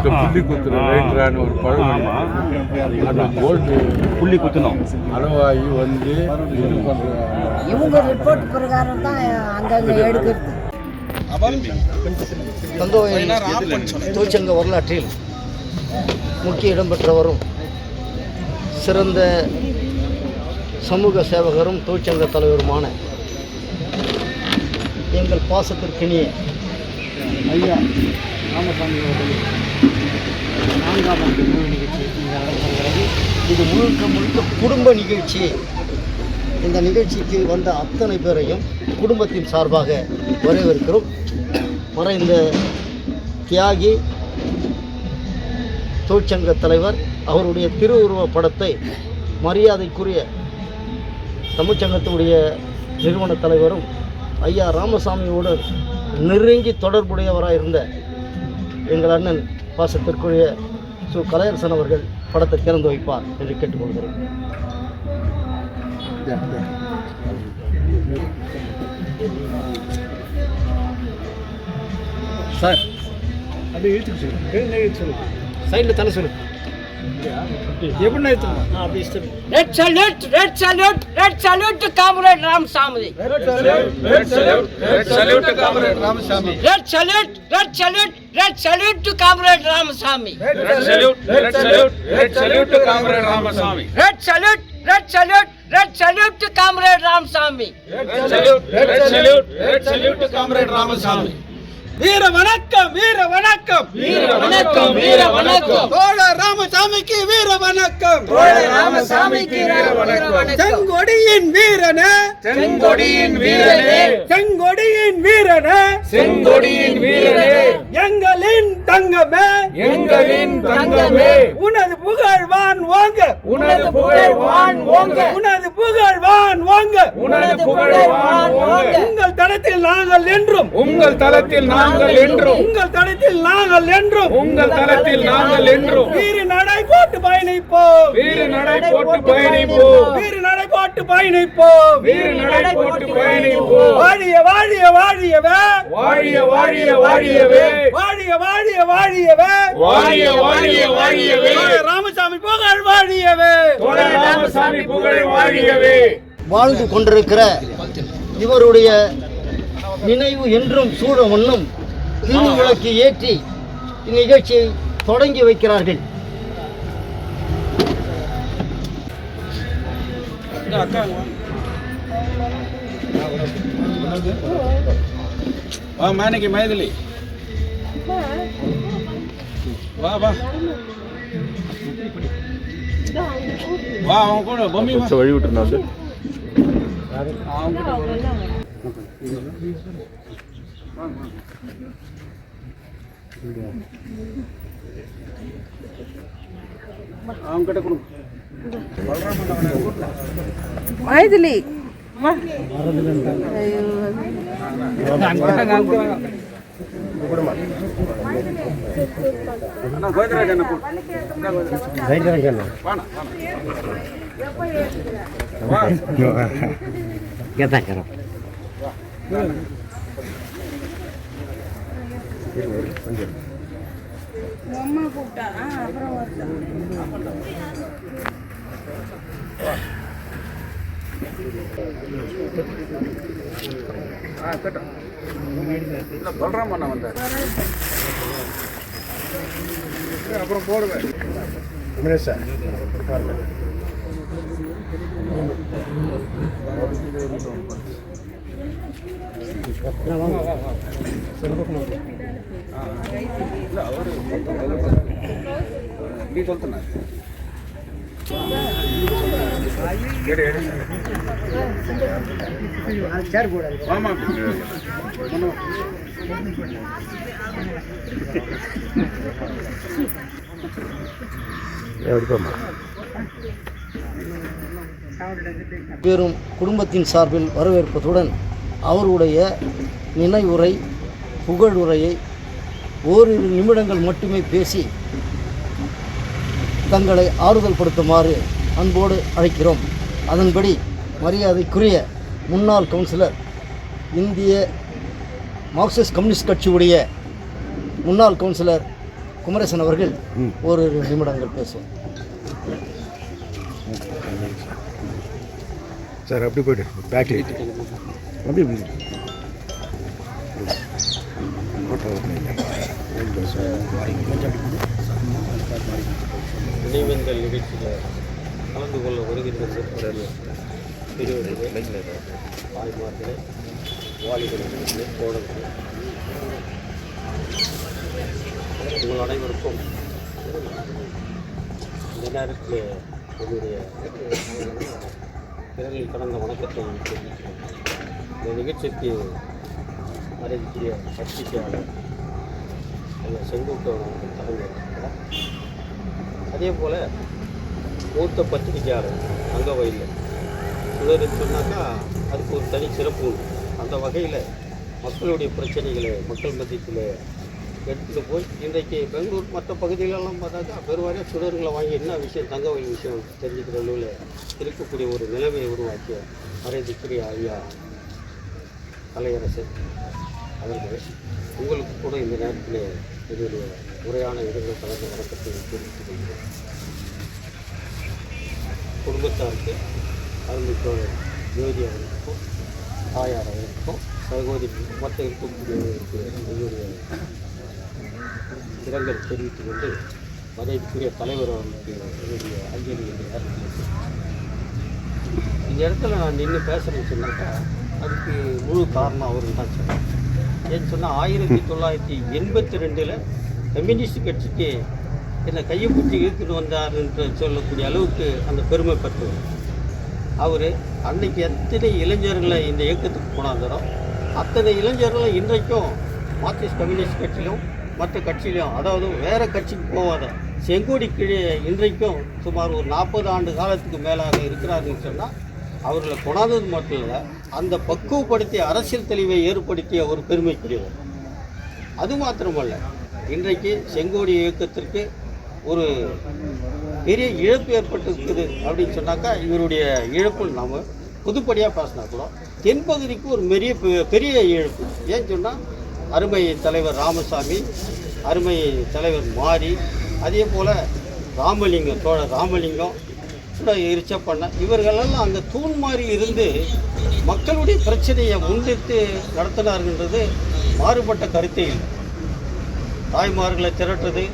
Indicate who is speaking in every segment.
Speaker 1: புள்ளி குத்துற ரைட்ரான்னு ஒரு பழமொழி. அந்த போல்ட்டு புள்ளி குத்தணும் அளவாகி வந்து இது பண்ணுறாங்க.
Speaker 2: இவங்க ரிப்போர்ட் பிரகாரம் தான் அங்கங்கே எடுக்கிறது.
Speaker 3: தொழிற்சங்க வரலாற்றில் முக்கிய இடம் பெற்ற வரும் சிறந்த சமூக சேவகரும் தொழிற்சங்க தலைவருமான எங்கள் பாசத்திற்கினிய ஐயா ராமசாமி அவர்கள் 4ஆம் ஆண்டு நினைவு நிகழ்ச்சி இங்கே நடக்கிறது. இது முழுக்க குடும்ப நிகழ்ச்சி. இந்த நிகழ்ச்சிக்கு வந்த அத்தனை பேரையும் குடும்பத்தின் சார்பாக வரவேற்கிறோம். மறைந்த தியாகி தொழிற்சங்க தலைவர் அவருடைய திருவுருவ படத்தை மரியாதைக்குரிய தமிழ்ச்சங்கத்தினுடைய நிறுவன தலைவரும் ஐயா ராமசாமியோடு நெருங்கி தொடர்புடையவராக இருந்த எங்கள் அண்ணன் பாசத்திற்குரிய சு கலையரசன் அவர்கள் படத்தை திறந்து வைப்பார் என்று கேட்டுக்கொள்கிறேன். சார் அது எழுத்துக்கு சொல்லு, சைடில் தலை சொல்லு. எப்படி அப்படி
Speaker 2: red salute, red salute, red salute to comrade Ramasamy.
Speaker 1: Red salute to comrade Ramasamy.
Speaker 2: Red salute, red salute, red salute to comrade Ramasamy.
Speaker 1: Red salute, red salute, red salute to comrade Ramasamy.
Speaker 2: Red salute, red salute, red salute to comrade Ramasamy.
Speaker 1: Red salute, red salute, red salute to comrade Ramasamy.
Speaker 4: வீர வணக்கம், வீர வணக்கம்,
Speaker 2: வீர வணக்கம், வீர வணக்கம்.
Speaker 4: தோழர் ராமசாமிக்கு வீர வணக்கம்,
Speaker 2: தோழர் ராமசாமிக்கு வீர வணக்கம்.
Speaker 4: செங்கொடியின் வீரனே,
Speaker 2: செங்கொடியின் வீரனே,
Speaker 4: செங்கொடியின் வீரனே,
Speaker 2: செங்கொடியின் வீரனே,
Speaker 4: எங்களின் தங்கமே,
Speaker 2: எங்களின் தங்கமே,
Speaker 4: உனது புகழ் வான் ஓங்க,
Speaker 2: உனது புகழ் வான் ஓங்க,
Speaker 4: உனது புகழ் வான் ஓங்க,
Speaker 2: உனது புகழ் வான் ஓங்க.
Speaker 4: உங்கள் தளத்தில் நாங்கள் என்றும்,
Speaker 1: உங்கள் தளத்தில் நாங்கள் என்றும்,
Speaker 4: உங்கள் தளத்தில் நாங்கள் என்றும்,
Speaker 1: உங்கள் தளத்தில் நாங்கள் என்றும்
Speaker 4: வீர நடை போட்டு பயணிப்போம்,
Speaker 1: வீர நடை போட்டு பயணிப்போம்,
Speaker 4: வீர நடை போட்டு பயணிப்போம்,
Speaker 1: வீர நடை போட்டு பயணிப்போம்.
Speaker 4: வாழிய வாழிய வாழியவே,
Speaker 1: வாழிய வாழிய வாழியவே,
Speaker 4: வாழிய வாழிய வாழியவே,
Speaker 1: வாழிய வாழிய வாழியவே,
Speaker 4: ராமசாமி புகழ் வாழியவே,
Speaker 1: தோழர் ராமசாமி புகழ் வாழியவே.
Speaker 3: வாழ்ந்து கொண்டிருக்கிற இவருடைய நினைவு என்றும் சூழ வண்ணம் திருவிளக்கு ஏற்றி இந்நிகழ்ச்சியை தொடங்கி வைக்கிறார்கள்.
Speaker 1: வா மேனைக்கு மைதிலி வா வா வா அவன் கூட பொம்மி வழி விட்டுருந்தா அவங்கிட்ட கொடு
Speaker 5: மைதிலி
Speaker 1: கோவிந்தராஜ் அண்ணா
Speaker 5: அம்மா கூப்பிட்டா அப்புறம்
Speaker 1: பல்ராம் அண்ணா வந்தார் அப்புறம் போடுவேன் சார் இல்லை அவர் நீ சொல்லுங்க ஆமாம்
Speaker 3: பெரும் குடும்பத்தின் சார்பில் வரவேற்பதுடன் அவருடைய நினைவுரை புகழுரையை ஓரிரு நிமிடங்கள் மட்டுமே பேசி தங்களை ஆறுதல் படுத்துமாறு அன்போடு அழைக்கிறோம். அதன்படி மரியாதைக்குரிய முன்னாள் கவுன்சிலர், இந்திய மார்க்சிஸ்ட் கம்யூனிஸ்ட் கட்சியுடைய முன்னாள் கவுன்சிலர் குமரேசன் அவர்கள் ஓரிரு நிமிடங்கள் பேசுவோம்.
Speaker 6: சார் அப்படி போய்ட்டு பேக் அப்படி
Speaker 1: நினைவேந்தல் நிகழ்ச்சியில் கலந்து கொள்ள வருகின்ற பெரியவர்களே, தாய்மார்களே, வாலிபர்களே, தோழர்களே, உங்கள் அனைவருக்கும் இந்த நேரத்தில் என்னுடைய பிறரில் கடந்த வணக்கத்தை தெரிவிக்கிறேன். இந்த நிகழ்ச்சிக்கு அறிவிக்கிற பத்திரிகையாளர் செங்கோட்டையன் அவர்கள் தலைமை. அதே போல் மூத்த பத்திரிகையாளர் அங்கவயலில் சுடர்ன்னு சொன்னாக்கா அதுக்கு ஒரு தனி சிறப்பு உண்டு. அந்த வகையில் மக்களுடைய பிரச்சனைகளை மக்கள் மத்தியத்தில் எடுத்துகிட்டு போய் இன்றைக்கு பெங்களூர் மற்ற பகுதிகளெல்லாம் பார்த்தாக்கா பெருவாரியாக சுடர்களை வாங்கி என்ன விஷயம் தங்கவயல் விஷயம் தெரிஞ்சுக்கிற அளவில் இருக்கக்கூடிய ஒரு நிலைமையை உருவாக்கிய மரியாதைக்குரிய ஐயா கலையரசர் அவர்கள் உங்களுக்கு கூட இந்த நேரத்தில் என்னுடைய முறையான இடங்கள் கலந்த வணக்கத்தை தெரிவித்துக் கொள்கிறேன். குடும்பத்தாருக்கு அருமைத்தோழர் ஜோதி அவர்களுக்கும் தாயார் அவர்களுக்கும் சகோதரி மற்ற இருக்கக்கூடியவர்களுக்கு என்னுடைய இரங்கல் தெரிவித்துக் கொண்டு மரியாதைக்குரிய தலைவர் அவர்களுக்கு என்னுடைய அஞ்சலி இந்த இடத்துல நான் நின்று பேசுகிறேன்னு சொன்னாக்கா அதுக்கு முழு காரணம் அவர்கள் தான் சொன்னார். ஏன்னு சொன்னால் 1982 கம்யூனிஸ்ட் கட்சிக்கு என்னை கையை பிடிச்சி இழுத்துட்டு வந்தார் என்று சொல்லக்கூடிய அளவுக்கு அந்த பெருமை பெற்றவர் அவர். அன்னைக்கு எத்தனை இளைஞர்களை இந்த இயக்கத்துக்கு கொண்டாந்தாரோ அத்தனை இளைஞர்களும் இன்றைக்கும் மார்க்சிஸ்ட் கம்யூனிஸ்ட் கட்சியிலும் மற்ற கட்சியிலும், அதாவது வேறு கட்சிக்கு போகாத செங்கோடி கீழே இன்றைக்கும் சுமார் ஒரு 40 ஆண்டு காலத்துக்கு மேலாக இருக்கிறாருன்னு சொன்னால் அவர்களை கொண்டாந்தது மட்டும் இல்லை, அந்த பக்குவப்படுத்திய அரசியல் தெளிவை ஏற்படுத்திய ஒரு பெருமைக்குரியவர். அது மாத்திரமல்ல, இன்றைக்கு செங்கோடி இயக்கத்திற்கு ஒரு பெரிய இழப்பு ஏற்பட்டிருக்குது அப்படின்னு சொன்னாக்கா இவருடைய இழப்பு நாம் புதுப்படியாக பேசினா கூட தென்பகுதிக்கு ஒரு பெரிய இழப்பு. ஏன்னு சொன்னால் அருமை தலைவர் ராமசாமி, அருமை தலைவர் மாரி, அதே போல் ராமலிங்கம், தோழர் ராமலிங்கம் கூட இருச்சப்பண்ண, இவர்களெல்லாம் அங்கே தூண் மாதிரி இருந்து மக்களுடைய பிரச்சனையை முன்னிறுத்து நடத்தினார்ன்றது மாறுபட்ட கருத்தே இல்லை. தாய்மார்களை திரட்டுறது,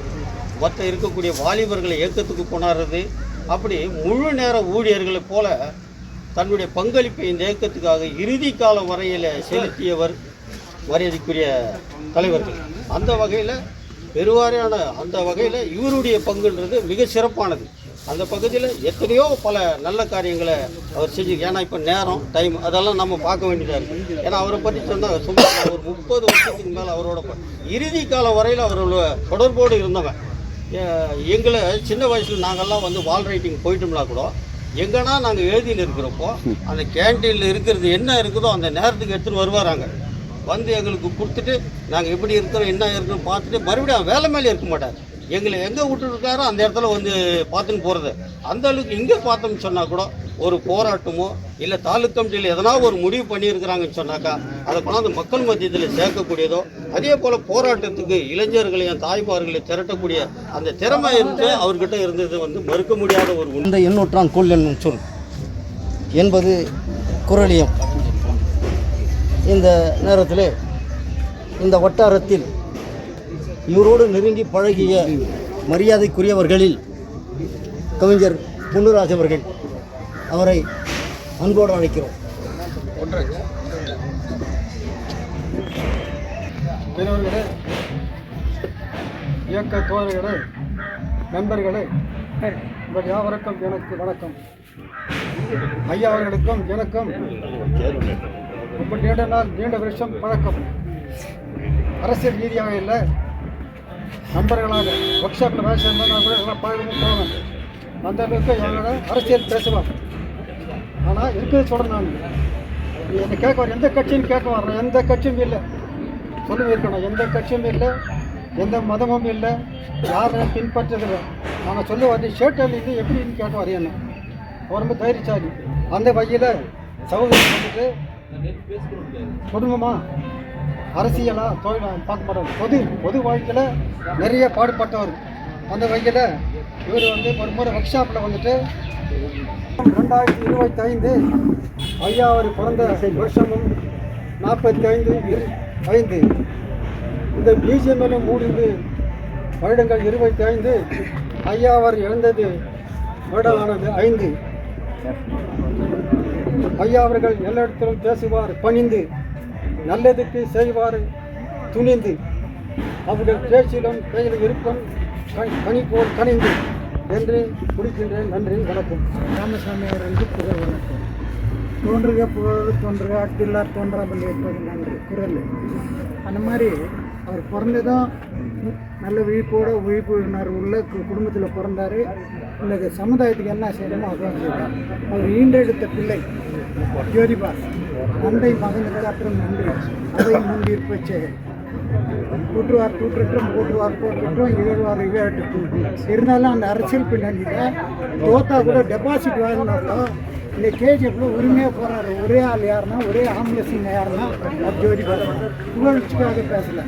Speaker 1: மற்ற இருக்கக்கூடிய வாலிபர்களை இயக்கத்துக்கு கொண்டாடுறது, அப்படி முழு நேர ஊழியர்களைப் போல தன்னுடைய பங்களிப்பை இந்த இயக்கத்துக்காக இறுதி காலம் வரையில் செலுத்தியவர் மரியாதைக்குரிய தலைவர்கள். அந்த வகையில் பெருவாரியான அந்த வகையில் இவருடைய பங்குன்றது மிக சிறப்பானது. அந்த பகுதியில் எத்தனையோ பல நல்ல காரியங்களை அவர் செஞ்சு, ஏன்னா இப்போ நேரம் டைம் அதெல்லாம் நம்ம பார்க்க வேண்டியதாக இருக்குது. ஏன்னா அவரை பற்றி சொன்னால் சுமார் ஒரு 30 வருஷத்துக்கு மேலே அவரோட இறுதி காலம் வரையில் அவரோட தொடர்போடு இருந்தவன். எங்களை சின்ன வயசில் நாங்கள்லாம் வந்து வால் ரைட்டிங் போயிட்டோம்னா கூட எங்கன்னா நாங்கள் எழுதியில் இருக்கிறப்போ அந்த கேன்டீனில் இருக்கிறது என்ன இருக்குதோ அந்த நேரத்துக்கு எடுத்துகிட்டு வருவாராங்க. வந்து எங்களுக்கு கொடுத்துட்டு நாங்கள் எப்படி இருக்கிறோம் என்ன இருக்குன்னு பார்த்துட்டு மறுபடியும் வேலை மேலே இருக்க மாட்டார். எங்களை எங்கே விட்டுருக்காரோ அந்த இடத்துல வந்து பார்த்துன்னு போகிறது. அந்த அளவுக்கு இங்கே பார்த்தோம்னு சொன்னால் கூட ஒரு போராட்டமோ இல்லை தாலுக் கமிட்டியில் எதனா ஒரு முடிவு பண்ணியிருக்கிறாங்கன்னு சொன்னாக்கா அதை கொண்டாந்து மக்கள் மத்தியத்தில் சேர்க்கக்கூடியதோ, அதே போல் போராட்டத்துக்கு இளைஞர்களையும் தாய்மார்களையும் திரட்டக்கூடிய அந்த திறமை இருந்து அவர்கிட்ட இருந்தது வந்து மறுக்க முடியாத ஒரு
Speaker 3: இந்த எண்ணூற்றான் கொள் என்னும் சொல் என்பது குறளியம். இந்த நேரத்தில் இந்த வட்டாரத்தில் இவரோடு நெருங்கி பழகிய மரியாதைக்குரியவர்களில் கவிஞர் பொன்னுராஜ் அவர்கள், அவரை அன்போடு அழைக்கிறோம்.
Speaker 7: பெரியவர்களே, இயக்க தோழர்களே, நண்பர்களே, உங்கள் யாவருக்கும் எனக்கு வணக்கம். ஐயா அவர்களுக்கும் எனக்கும் 37 நாள் நீண்ட வருஷம் பழக்கம். அரசியல் ரீதியாக இல்லை, நண்பர்களாக ஒர்க் ஷாப்பில் வேலை செய்யணும் கூட எல்லாம் பழகமும் போவேன். அந்த அளவுக்கு எங்களோட அரசியல் பேசுவேன். ஆனால் இருக்கிறது சொல்கிறேன். நான் என்னை கேட்க வர எந்த கட்சியும் கேட்க வர்றேன், எந்த கட்சியும் இல்லை சொல்லி இருக்கணும், எந்த கட்சியும் இல்லை, எந்த மதமும் இல்லை, யாரையும் பின்பற்றதில்லை. நாங்கள் சொல்ல வந்து ஷேட்டில் இது எப்படின்னு கேட்க வரையணும். அவர் ரொம்ப தைரியசாலி. அந்த வகையில் சகோதரர் வந்துட்டு குடும்பமாக அரசியலாக தொழில் பார்க்க மாட்டார். பொது வாழ்க்கையில் நிறைய பாடுபட்டவர். அந்த வகையில் இவர் வந்து ஒரு முறை ஒர்க் ஷாப்பில் வந்துட்டு 2025 ஐயா அவர் பிறந்த வருஷமும் 45 இந்த பிஜிஎம்எல்லும் முடிந்து வருடங்கள் 25. ஐயா அவர் இழந்தது வருடமானது 5. ஐயா அவர்கள் எல்லா இடத்திலும் பேசுவார் பணிந்து, நல்லதுக்கு செய்வார் துணிந்து, அவர்கள் பேச்சிலும் கையில் இருக்கும் கனி போல் கனிந்து என்று குடிக்கின்றேன். நன்றி, வணக்கம். ராமசாமி அவர்களுக்கு குரல் வணக்கம். தோன்றுக புகழ் தோன்றுக அட்டில்லார் தோன்றாமல் இருப்பது நன்றி குரல். அந்த மாதிரி அவர் பிறந்ததும் நல்ல விழிப்புணர்வு உள்ள குடும்பத்தில் பிறந்தார். இந்த சமுதாயத்துக்கு என்ன செய்யணுமோ அதான் செய்வார். அவர் ஈண்டெடுத்த பிள்ளை ஜோதிபா தந்தை மகனுக்கு அப்புறம் நன்றி அதை முன்னிருப்ப செயல். கூட்டுவார் கூட்டுட்டும் கூட்டுவார் போட்டுட்டும் இகழ்வார் இகழட்டும். இருந்தாலும் அந்த அரசியல் பின்னணியில் தோத்தா கூட டெபாசிட் வாங்கினாலும் இந்த கேஜிஎஃப்ல உரிமையாக போகிறாரு. ஒரே ஆள் யாருன்னா, ஒரே ஆம்புலன்ஸுங்க யாருன்னா அது ஜோதிபா. புகழ்ச்சிக்காக பேசலை.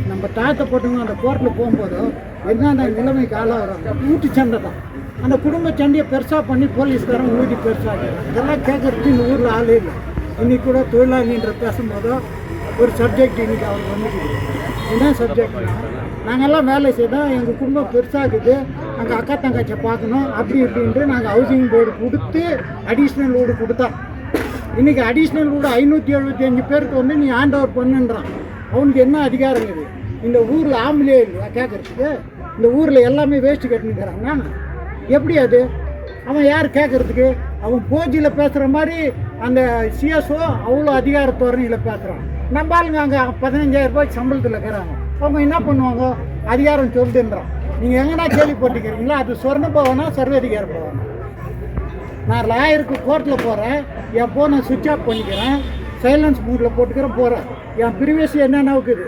Speaker 7: நம்ம தாயத்தை போட்டுங்க அந்த கோர்ட்டில் போகும்போது என்னென்ன நிலைமைக்கு ஆளாக வராங்க. ஊட்டி சண்டை தான். அந்த குடும்ப சண்டையை பெருசாக பண்ணி போலீஸ்காரன் ஊட்டி பெருசாக இதெல்லாம் கேட்கறதுக்கு இந்த ஊரில் ஆளே இல்லை. இன்றைக்கி கூட தொழிலாளின்ற பேசும்போது ஒரு சப்ஜெக்ட் இன்றைக்கி அவருக்கு வந்துக்குது. என்ன சப்ஜெக்ட்னா, நாங்கள்லாம் வேலை செய்தோம், எங்கள் குடும்பம் பெருசாகுது, நாங்கள் அக்கா தங்கச்சியை பார்க்கணும் அப்படி இப்படின்ட்டு நாங்கள் ஹவுசிங் போர்டு கொடுத்து அடிஷ்னல் வீடு கொடுத்தோம். இன்றைக்கி அடிஷ்னல் வீடு 575 பேருக்கு வந்து நீ ஹேண்ட் ஓவர் பண்ணுன்றான். அவனுக்கு என்ன அதிகாரம் இருக்குது? இந்த ஊரில் ஆம்பளே இல்லையா கேட்குறதுக்கு? இந்த ஊரில் எல்லாமே வேஸ்ட்டு கட்டினுக்கிறாங்க. எப்படி அது? அவன் யார் கேட்குறதுக்கு? அவன் போஜியில் பேசுகிற மாதிரி அந்த சிஎஸ்ஓ அவ்வளோ அதிகாரத்தோரணையில் பேசுகிறான். நம்ம ஆளுங்க அங்கே 15,000 ரூபாய்க்கு சம்பளத்தில் இருக்கிறாங்க. அவங்க என்ன பண்ணுவாங்க? அதிகாரம் சொல்லுன்றான். நீங்கள் எங்கன்னா கேள்விப்பட்டுக்கிறீங்களா? அது சொர்ண பவனா சர்வாதிகார பவனா? நான் லாயருக்கு கோர்ட்டில் போகிறேன், என் ஃபோனை சுவிட்ச் ஆஃப் பண்ணிக்கிறேன், சைலன்ஸ் மூடில் போட்டுக்கிறேன், போகிறேன். என் ப்ரிவேசி என்னென்ன இருக்குது?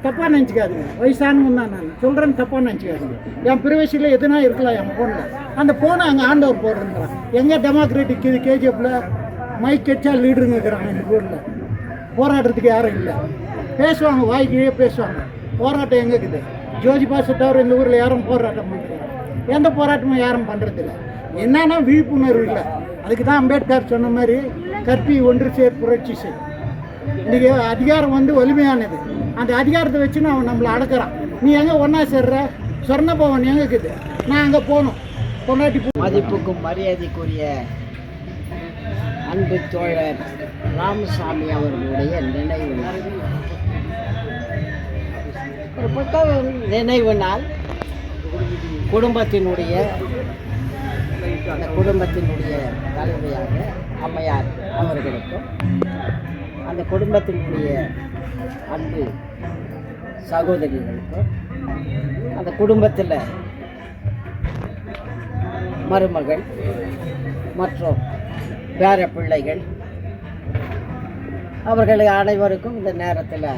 Speaker 7: தப்பாக நினச்சிக்காதுங்க. வயசானவங்க தான் நான் சொல்கிறேன்னு தப்பாக நினச்சிக்காதுங்க. என் ப்ரிவேசியில் எதுனா இருக்கலாம் என் ஃபோனில். அந்த ஃபோனை அங்கே ஆண்ட் ஓவர் போடுறேங்கிறான். எங்கே டெமோக்ராட்டிக் இது கேஜிஎஃப்பில் மைக் கட்சா லீடருங்க இருக்கிறாங்க. இந்த ஊரில் போராட்டத்துக்கு யாரும் இல்லை. பேசுவாங்க, வாய்க்கையே பேசுவாங்க. போராட்டம் எங்கே இருக்குது? ஜோதிபா தவிர இந்த ஊரில் யாரும் போராட்டம் பண்ணுறாங்க? எந்த போராட்டமும் யாரும் பண்ணுறதில்ல. என்னன்னா விழிப்புணர்வு இல்லை. அதுக்கு தான் அம்பேத்கர் சொன்ன மாதிரி கற்பி ஒன்று சேர் புரட்சி செய். இன்றைக்கி அதிகாரம் வந்து வலிமையானது. அந்த அதிகாரத்தை வச்சு அவன் நம்மளை அடக்கிறான். நீ எங்கே ஒன்றா சேர்ற? சொர்ணபவன் எங்கே இருக்குது? நான் அங்கே போகணும். பொண்டாட்டி
Speaker 2: மதிப்புக்கும் மரியாதைக்குரிய அன்பு தோழர் ராமசாமி அவர்களுடைய நினைவு நாள். ஒரு பக்கம் நினைவு நாள் குடும்பத்தினுடைய தலைமையாக அம்மையார் அவர்களுக்கும் அந்த குடும்பத்தினுடைய அன்பு சகோதரிகளுக்கும் அந்த குடும்பத்தில் மருமகள் மற்றும் பேர பிள்ளைகள் அவர்கள் அனைவருக்கும் இந்த நேரத்தில்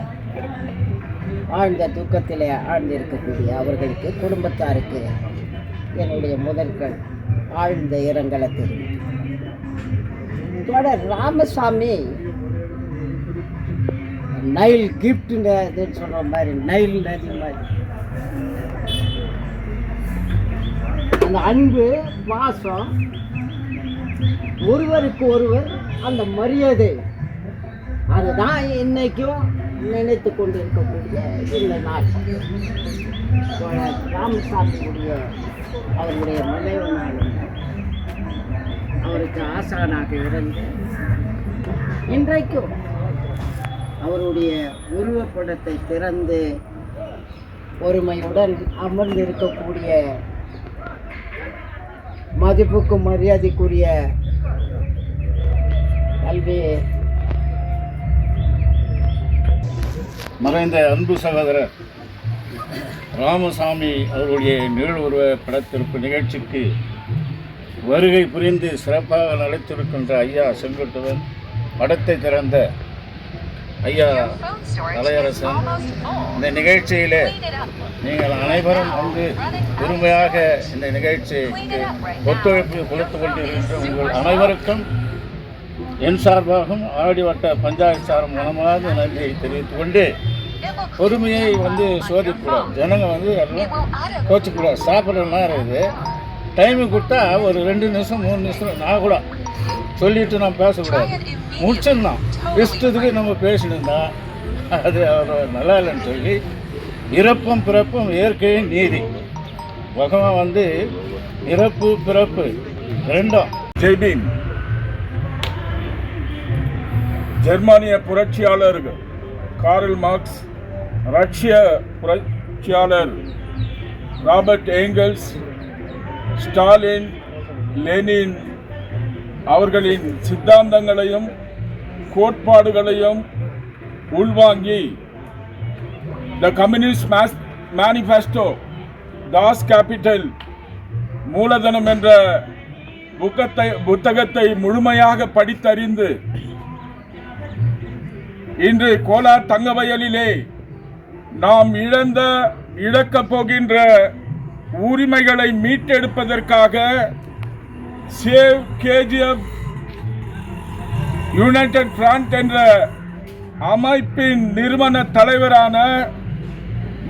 Speaker 2: ஆழ்ந்த தூக்கத்தில் ஆழ்ந்திருக்கக்கூடிய அவர்களுக்கு குடும்பத்தாருக்கு என்னுடைய முதல்கள் ஆழ்ந்த இரங்கலை தெரிவித்தேன். ராமசாமி நைல் கிஃப்ட்னு சொல்கிற மாதிரி நைல் நதி மாதிரி அந்த அன்பு பாசம் ஒருவருக்கு ஒருவர் அந்த மரியாதை அதுதான் இன்னைக்கும் நினைத்து கொண்டு இருக்கக்கூடிய இந்த நாள். ராமசாமியுடைய அவருடைய நினைவு நாள் அவருக்கு ஆசானாக இருந்து இன்றைக்கும் அவருடைய உருவப்படத்தை திறந்து ஒருமையுடன் அமர்ந்திருக்கக்கூடிய மதிப்புக்கும் மரியாதைக்குரிய கல்வி
Speaker 6: மறைந்த அன்பு சகோதரர் ராமசாமி அவருடைய நிகழ்வுருவ படத்திருப்பு நிகழ்ச்சிக்கு வருகை புரிந்து சிறப்பாக நடத்திருக்கின்ற ஐயா செங்கோட்டுவன் மடத்தை திறந்த ஐயா கலையரசன் இந்த நிகழ்ச்சியிலே நீங்கள் அனைவரும் வந்து பெருமையாக இந்த நிகழ்ச்சிக்கு ஒத்துழைப்பு கொடுத்து கொண்டிருக்கின்ற உங்கள் அனைவருக்கும் என் சார்பாகவும் ஆடிவட்ட பஞ்சாயத்து சார்பும் மனமார்ந்த நன்றியை தெரிவித்துக் கொண்டு பொறுமையை வந்து சோதிக்கூடாது. ஜனங்க வந்து எல்லாம் கோச்சிக்கூடாது. சாப்பிட்ற நேரம் இது டைமு கொடுத்தா ஒரு 2 நிமிஷம் 3 நிமிஷம் நான் கூட சொல்லிட்டு நான் பேசக்கூடாது. முடிச்சிருந்தான் இஷ்டத்துக்கு நம்ம பேசினிருந்தா அது அவர் நல்லா இல்லைன்னு சொல்லி இறப்பும் பிறப்பும் இயற்கையின் நீதி. பகவான் வந்து இறப்பு பிறப்பு ரெண்டும்.
Speaker 4: ஜெய்பீம். ஜெர்மானிய புரட்சியாளர் கார்ல் மார்க்ஸ், ரஷ்ய புரட்சியாளர் ராபர்ட் ஏங்கல்ஸ், ஸ்டாலின், லெனின் அவர்களின் சித்தாந்தங்களையும் கோட்பாடுகளையும் உள்வாங்கி த கம்யூனிஸ்ட் மேனிஃபெஸ்டோ, தாஸ் கேபிட்டல், மூலதனம் என்ற புத்தகத்தை முழுமையாக படித்தறிந்து இன்று கோலார் தங்கவயலிலே நாம் இழக்கப் போகின்ற உரிமைகளை மீட்டெடுப்பதற்காக சேவ் கேஜிஎஃப் யுனைடெட் ஃப்ரண்ட் என்ற அமைப்பின் நிறுவன தலைவரான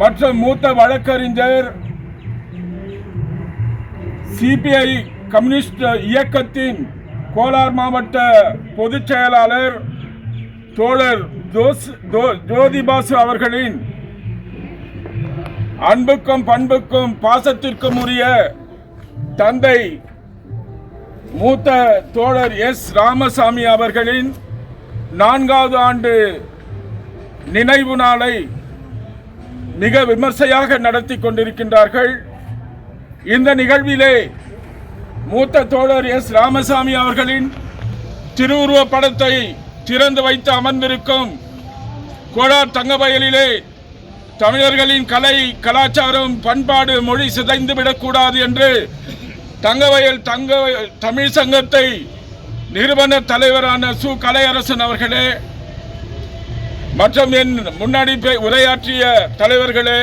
Speaker 4: மற்றும் மூத்த வழக்கறிஞர், சிபிஐ கம்யூனிஸ்ட் இயக்கத்தின் கோலார் மாவட்ட பொதுச் செயலாளர் தோழர் ஜோதிபாசு அவர்களின் அன்புக்கும் பண்புக்கும் பாசத்திற்கும் உரிய தந்தை மூத்த தோழர் எஸ் ராமசாமி அவர்களின் 4வது ஆண்டு நினைவு நாளை மிக விமர்சையாக நடத்தி கொண்டிருக்கின்றார்கள். இந்த நிகழ்விலே மூத்த தோழர் எஸ் ராமசாமி அவர்களின் திருவுருவ படத்தை திறந்து வைத்து அமர்ந்திருக்கும் கோலார் தங்கவயலிலே தமிழர்களின் கலை, கலாச்சாரம், பண்பாடு, மொழி சிதைந்துவிடக்கூடாது என்று தங்கவயல் தமிழ் சங்கத்தை நிறுவன தலைவரான சு கலையரசன் அவர்களே மற்றும் என் முன்னாடி உரையாற்றிய தலைவர்களே,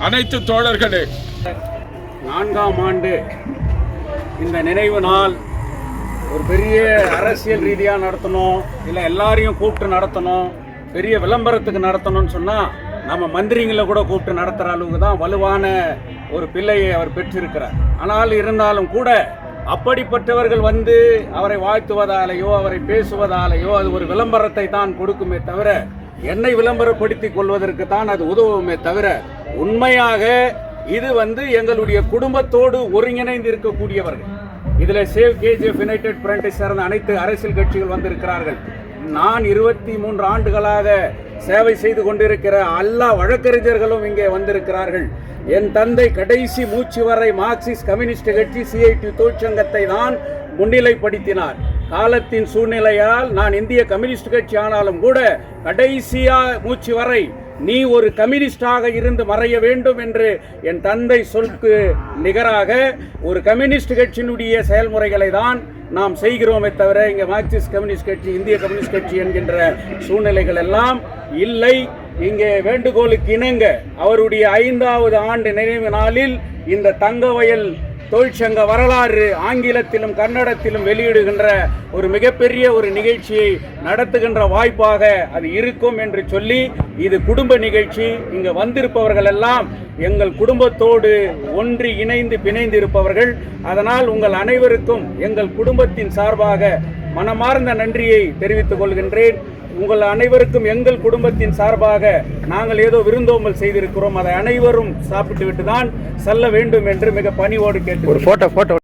Speaker 4: அனைத்து தோழர்களே,
Speaker 6: 4ஆம் ஆண்டு இந்த நினைவு நாள் ஒரு பெரிய அரசியல் ரீதியாக நடத்தணும், இல்லை எல்லாரையும் கூப்பிட்டு நடத்தணும், பெரிய விளம்பரத்துக்கு நடத்தணும்னு சொன்னால் நம்ம மந்திரிங்களை கூட கூப்பிட்டு நடத்துகிற அளவுக்கு தான் வலுவான ஒரு பிள்ளையை அவர் பெற்றிருக்கிறார். ஆனால் இருந்தாலும் கூட அப்படிப்பட்டவர்கள் வந்து அவரை வாழ்த்துவதாலேயோ அவரை பேசுவதாலேயோ அது ஒரு விளம்பரத்தை தான் கொடுக்குமே தவிர, என்னை விளம்பரப்படுத்திக் கொள்வதற்கு தான் அது உதவுமே தவிர, உண்மையாக இது வந்து எங்களுடைய குடும்பத்தோடு ஒருங்கிணைந்து இருக்கக்கூடியவர்கள். இதில் சேவ் கேஜிஎஃப் யுனைடெட் ஃப்ரண்டை சேர்ந்த அனைத்து அரசியல் கட்சிகள் வந்திருக்கிறார்கள். நான் 23 ஆண்டுகளாக சேவை செய்து கொண்டிருக்கிற எல்லா வழக்கறிஞர்களும் இங்கே வந்திருக்கிறார்கள். என் தந்தை கடைசி மூச்சு வரை மார்க்சிஸ்ட் கம்யூனிஸ்ட் கட்சி சிஐடி தொழிற்சங்கத்தை தான் முன்னிலைப்படுத்தினார். காலத்தின் சூழ்நிலையால் நான் இந்திய கம்யூனிஸ்ட் கட்சி ஆனாலும் கூட கடைசியா மூச்சு வரை நீ ஒரு கம்யூனிஸ்டாக இருந்து மறைய வேண்டும் என்று என் தந்தை சொல்க்கு நிகராக ஒரு கம்யூனிஸ்ட் கட்சியினுடைய செயல்முறைகளை தான் நாம் செய்கிறோமே தவிர இங்கே மார்க்சிஸ்ட் கம்யூனிஸ்ட் கட்சி, இந்திய கம்யூனிஸ்ட் கட்சி என்கின்ற சூழ்நிலைகள் எல்லாம் இல்லை. இங்கே வேண்டுகோளுக்கு இணங்க அவருடைய 5வது ஆண்டு நினைவு நாளில் இந்த தங்கவயல் தொழிற்சங்க வரலாறு ஆங்கிலத்திலும் கன்னடத்திலும் வெளியிடுகின்ற ஒரு மிகப்பெரிய ஒரு நிகழ்ச்சியை நடத்துகின்ற வாய்ப்பாக அது இருக்கும் என்று சொல்லி, இது குடும்ப நிகழ்ச்சி. இங்கு வந்திருப்பவர்கள் எல்லாம் எங்கள் குடும்பத்தோடு ஒன்றி இணைந்து பிணைந்து இருப்பவர்கள். அதனால் உங்கள் அனைவருக்கும் எங்கள் குடும்பத்தின் சார்பாக மனமார்ந்த நன்றியை தெரிவித்துக் கொள்கின்றேன். உங்கள் அனைவருக்கும் எங்கள் குடும்பத்தின் சார்பாக நாங்கள் ஏதோ விருந்தோம்பல் செய்திருக்கிறோம், அதை அனைவரும் சாப்பிட்டு விட்டு தான் செல்ல வேண்டும் என்று மிக பணிவோடு கேட்டு